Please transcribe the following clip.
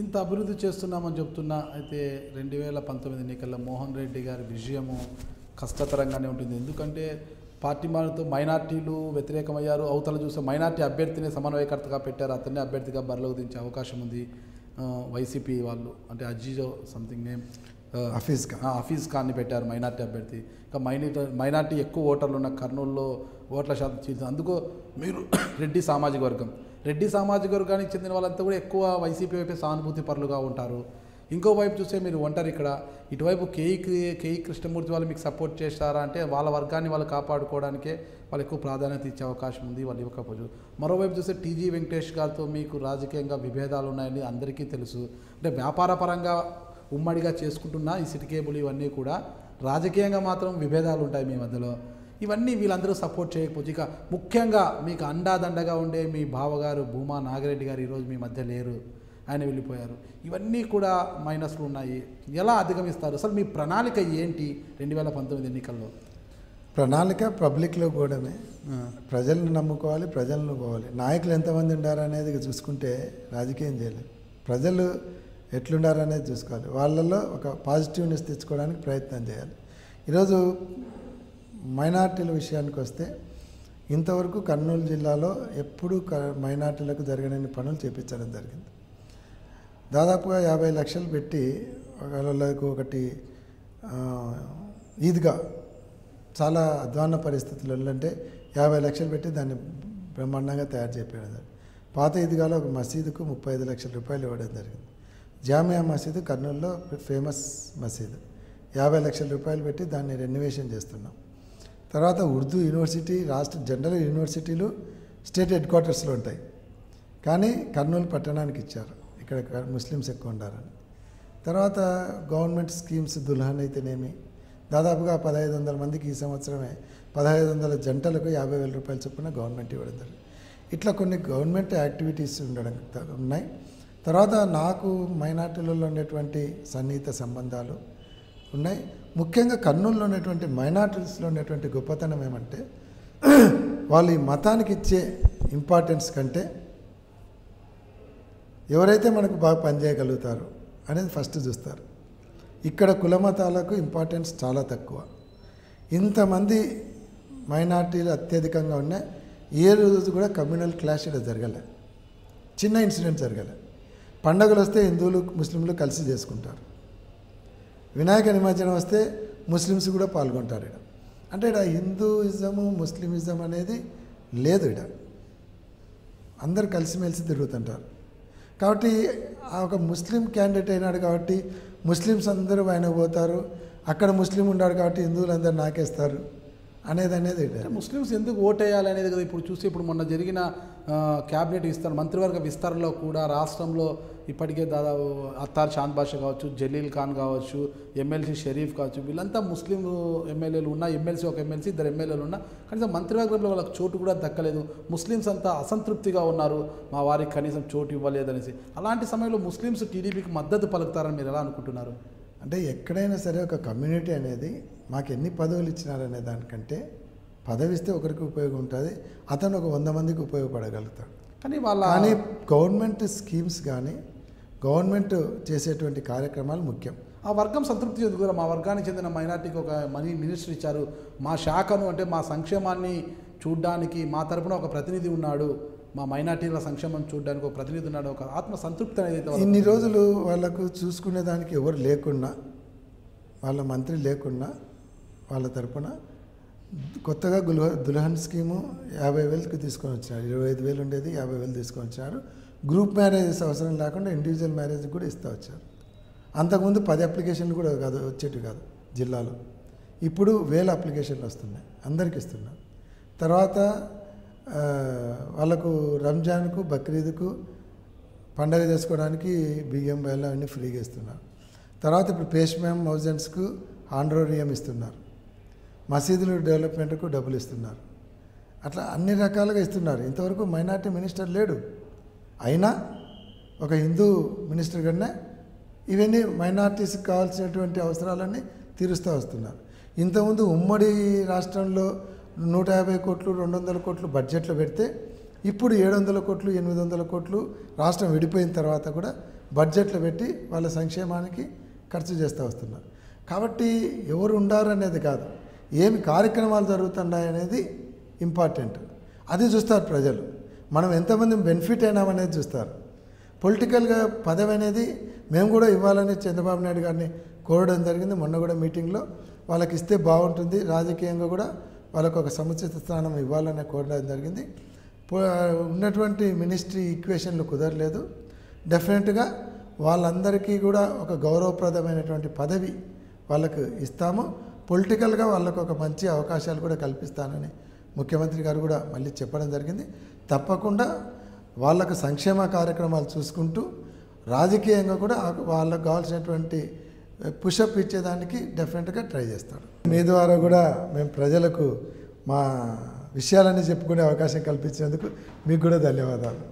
ఇంత అభివృద్ధి చేస్తున్నామని చెప్తున్నా అయితే 2019 ఎన్నికల్లో మోహన్ రెడ్డి గారి విజయము కష్టతరంగానే ఉంటుంది. ఎందుకంటే పార్టీ మారుతూ మైనార్టీలు వ్యతిరేకమయ్యారు. అవతల చూస్తే మైనార్టీ అభ్యర్థిని సమన్వయకర్తగా పెట్టారు. అతన్ని అభ్యర్థిగా బరిలోకి దించే అవకాశం ఉంది. వైసీపీ వాళ్ళు అంటే అజీజో సంథింగ్ నేమ్ హఫీజ్ ఖాన్ని పెట్టారు మైనార్టీ అభ్యర్థి. ఇంకా మైనార్టీ ఎక్కువ ఓటర్లు ఉన్న కర్నూలులో ఓట్ల శాతం చీల్చింది. అందుకో మీరు రెడ్డి సామాజిక వర్గానికి చెందిన వాళ్ళంతా కూడా ఎక్కువ వైసీపీ వైపే సానుభూతి పరులుగా ఉంటారు. ఇంకోవైపు చూస్తే మీరు ఒంటారు ఇక్కడ. ఇటువైపు కేఈ కృష్ణమూర్తి వాళ్ళు మీకు సపోర్ట్ చేస్తారా అంటే వాళ్ళ వర్గాన్ని వాళ్ళు కాపాడుకోవడానికే వాళ్ళు ఎక్కువ ప్రాధాన్యత ఇచ్చే అవకాశం ఉంది. వాళ్ళు ఇవ్వకపోవచ్చు. మరోవైపు చూస్తే టీజీ వెంకటేష్ గారితో మీకు రాజకీయంగా విభేదాలు ఉన్నాయని అందరికీ తెలుసు. అంటే వ్యాపారపరంగా ఉమ్మడిగా చేసుకుంటున్న ఈ సిటీ కేబుల్ ఇవన్నీ కూడా రాజకీయంగా మాత్రం విభేదాలు ఉంటాయి మీ మధ్యలో. ఇవన్నీ వీళ్ళందరూ సపోర్ట్ చేయకపోవచ్చు. ఇక ముఖ్యంగా మీకు అండాదండగా ఉండే మీ బావగారు భూమా నాగిరెడ్డి గారు ఈరోజు మీ మధ్య లేరు, ఆయన వెళ్ళిపోయారు. ఇవన్నీ కూడా మైనస్లు ఉన్నాయి. ఎలా అధిగమిస్తారు? అసలు మీ ప్రణాళిక ఏంటి 2019 ఎన్నికల్లో? ప్రణాళిక పబ్లిక్లో కూడానే ప్రజలను నమ్ముకోవాలి, ప్రజలను పోవాలి. నాయకులు ఎంతమంది ఉండారనేది చూసుకుంటే రాజకీయం చేయలేదు. ప్రజలు ఎట్లుండారనేది చూసుకోవాలి. వాళ్ళల్లో ఒక పాజిటివ్నెస్ తెచ్చుకోవడానికి ప్రయత్నం చేయాలి. ఈరోజు మైనార్టీల విషయానికి వస్తే ఇంతవరకు కర్నూలు జిల్లాలో ఎప్పుడూ మైనార్టీలకు జరగని పనులు చేపించడం జరిగింది. దాదాపుగా 50 లక్షలు పెట్టి వాళ్ళకు ఒకటి ఈద్గా చాలా అధ్వాన్న పరిస్థితులలో అంటే 50 లక్షలు పెట్టి దాన్ని బ్రహ్మాండంగా తయారు చేయడం. పాత ఈద్గాలో ఒక మసీదుకు 35 లక్షల రూపాయలు ఇవ్వడం జరిగింది. జామియా మసీదు కర్నూలులో ఫేమస్ మసీదు. 50 లక్షల రూపాయలు పెట్టి దాన్ని రెనోవేషన్ చేస్తున్నాం. తర్వాత ఉర్దూ యూనివర్సిటీ రాష్ట్ర జనరల్ యూనివర్సిటీలు స్టేట్ హెడ్ క్వార్టర్స్లో ఉంటాయి, కానీ కర్నూలు పట్టణానికి ఇచ్చారు. ఇక్కడ ముస్లిమ్స్ ఎక్కువ ఉండాలని. తర్వాత గవర్నమెంట్ స్కీమ్స్ దుల్హన్ అయితేనేమి దాదాపుగా 1500 మందికి ఈ సంవత్సరమే 1500 జంటలకు 50,000 రూపాయల చొప్పున గవర్నమెంట్ ఇవ్వడం జరిగింది. ఇట్లా కొన్ని గవర్నమెంట్ యాక్టివిటీస్ ఉండడం ఉన్నాయి. తర్వాత నాకు మైనార్టీలలో ఉండేటువంటి సన్నిహిత సంబంధాలు ఉన్నాయి. ముఖ్యంగా కర్నూలులో ఉన్నటువంటి మైనార్టీస్లో ఉన్నటువంటి గొప్పతనం ఏమంటే వాళ్ళు ఈ మతానికి ఇచ్చే ఇంపార్టెన్స్ కంటే ఎవరైతే మనకు బాగా పనిచేయగలుగుతారో అనేది ఫస్ట్ చూస్తారు. ఇక్కడ కుల మతాలకు ఇంపార్టెన్స్ చాలా తక్కువ. ఇంతమంది మైనార్టీలు అత్యధికంగా ఉన్నాయి. ఏ రోజు కూడా కమ్యూనల్ క్లాష్ ఇక్కడ జరగలే, చిన్న ఇన్సిడెంట్ జరగలే. పండుగలు వస్తే హిందువులు ముస్లింలు కలిసి చేసుకుంటారు. వినాయక నిమజ్జనం వస్తే ముస్లిమ్స్ కూడా పాల్గొంటారు. ఇక్కడ అంటే ఇక్కడ హిందూయిజము ముస్లిమిజం అనేది లేదు. ఇక్కడ అందరు కలిసిమెలిసి తిరుగుతుంటారు. కాబట్టి ఒక ముస్లిం క్యాండిడేట్ అయినాడు కాబట్టి ముస్లిమ్స్ అందరూ ఆయన పోతారు, అక్కడ ముస్లిం ఉన్నాడు కాబట్టి హిందువులు అందరూ నాకేస్తారు అనేది ముస్లిమ్స్ ఎందుకు ఓటేయాలి అనేది కదా. ఇప్పుడు చూసి ఇప్పుడు మొన్న జరిగిన క్యాబినెట్ విస్తరణ మంత్రివర్గ విస్తరణలో కూడా రాష్ట్రంలో ఇప్పటికే దాదాపు అత్తార్ షాన్ బాషా కావచ్చు, జలీల్ ఖాన్ కావచ్చు, ఎమ్మెల్సీ షరీఫ్ కావచ్చు, వీళ్ళంతా ముస్లిం ఎమ్మెల్యేలు ఉన్న ఎమ్మెల్సీ ఒక ఎమ్మెల్సీ ఇద్దరు ఎమ్మెల్యేలు ఉన్నా కనీసం మంత్రివర్గంలో వాళ్ళకి చోటు కూడా దక్కలేదు. ముస్లిమ్స్ అంతా అసంతృప్తిగా ఉన్నారు, మా వారికి కనీసం చోటు ఇవ్వలేదనేసి. అలాంటి సమయంలో ముస్లిమ్స్ టీడీపీకి మద్దతు పలుకుతారని మీరు ఎలా అనుకుంటున్నారు? అంటే ఎక్కడైనా సరే ఒక కమ్యూనిటీ అనేది మాకు ఎన్ని పదవులు ఇచ్చినారనే దానికంటే పదవి ఇస్తే ఒకరికి ఉపయోగం ఉంటుంది, అతను ఒక 100 మందికి ఉపయోగపడగలుగుతాడు. కానీ గవర్నమెంట్ స్కీమ్స్ కానీ గవర్నమెంట్ చేసేటువంటి కార్యక్రమాలు ముఖ్యం. ఆ వర్గం సంతృప్తి చెందుకురా. మా వర్గానికి చెందిన మైనార్టీకి ఒక మినిస్టర్ ఇచ్చారు, మా శాఖను అంటే మా సంక్షేమాన్ని చూడడానికి మా తరపున ఒక ప్రతినిధి ఉన్నాడు, మా మైనార్టీల సంక్షేమం చూడడానికి ఒక ప్రతినిధి ఉన్నాడు, ఒక ఆత్మ సంతృప్తి అనేది. ఇన్ని రోజులు వాళ్ళకు చూసుకునే దానికి ఎవరు లేకున్నా, వాళ్ళ మంత్రి లేకున్నా వాళ్ళ తరపున కొత్తగా దుల్హన్ స్కీము 50,000కి తీసుకొని వచ్చినారు. 25,000 ఉండేది 50,000 తీసుకొని వచ్చినారు. గ్రూప్ మ్యారేజెస్ అవసరం లేకుండా ఇండివిజువల్ మ్యారేజ్ కూడా ఇస్తూ వచ్చారు. అంతకుముందు 10 అప్లికేషన్లు కూడా కాదు వచ్చేటివి కాదు జిల్లాలో. ఇప్పుడు 1000 అప్లికేషన్లు వస్తున్నాయి, అందరికి ఇస్తున్నారు. తర్వాత వాళ్ళకు రంజాన్కు బక్రీద్కు పండగ చేసుకోవడానికి బియ్యం బెల్లం అన్నీ ఫ్రీగా ఇస్తున్నారు. తర్వాత ఇప్పుడు పేష్మ్యామ్ మౌజన్స్కు ఆండ్రోరియం ఇస్తున్నారు. మసీదులు డెవలప్మెంట్కు డబ్బులు ఇస్తున్నారు. అట్లా అన్ని రకాలుగా ఇస్తున్నారు. ఇంతవరకు మైనార్టీ మినిస్టర్ లేడు, అయినా ఒక హిందూ మినిస్టర్ కన్నా ఇవన్నీ మైనార్టీస్కి కావాల్సినటువంటి అవసరాలన్నీ తీరుస్తూ వస్తున్నారు. ఇంతకుముందు ఉమ్మడి రాష్ట్రంలో 150 కోట్లు 200 కోట్లు బడ్జెట్లో పెడితే ఇప్పుడు 700 కోట్లు 800 కోట్లు రాష్ట్రం విడిపోయిన తర్వాత కూడా బడ్జెట్లో పెట్టి వాళ్ళ సంక్షేమానికి ఖర్చు చేస్తూ వస్తున్నారు. కాబట్టి ఎవరు ఉండారు అనేది కాదు, ఏమి కార్యక్రమాలు జరుగుతున్నాయి అనేది ఇంపార్టెంట్. అది చూస్తారు ప్రజలు, మనం ఎంతమంది బెనిఫిట్ అయినామనేది చూస్తారు. పొలిటికల్గా పదవి అనేది మేము కూడా ఇవ్వాలని చంద్రబాబు నాయుడు గారిని కోరడం జరిగింది. మొన్న కూడా మీటింగ్లో వాళ్ళకి ఇస్తే బాగుంటుంది, రాజకీయంగా కూడా వాళ్ళకు ఒక సముచిత స్థానం ఇవ్వాలని కోరడం జరిగింది. ఉన్నటువంటి మినిస్ట్రీ ఈక్వేషన్లు కుదరలేదు. డెఫినెట్గా వాళ్ళందరికీ కూడా ఒక గౌరవప్రదమైనటువంటి పదవి వాళ్ళకు ఇస్తాము. పొలిటికల్గా వాళ్ళకు ఒక మంచి అవకాశాలు కూడా కల్పిస్తానని ముఖ్యమంత్రి గారు కూడా మళ్ళీ చెప్పడం జరిగింది. తప్పకుండా వాళ్ళకు సంక్షేమ కార్యక్రమాలు చూసుకుంటూ రాజకీయంగా కూడా వాళ్ళకు కావాల్సినటువంటి పుషప్ ఇచ్చేదానికి డెఫినెట్గా ట్రై చేస్తాడు. మీ ద్వారా కూడా మేము ప్రజలకు మా విషయాలన్నీ చెప్పుకునే అవకాశం కల్పించినందుకు మీకు కూడా ధన్యవాదాలు.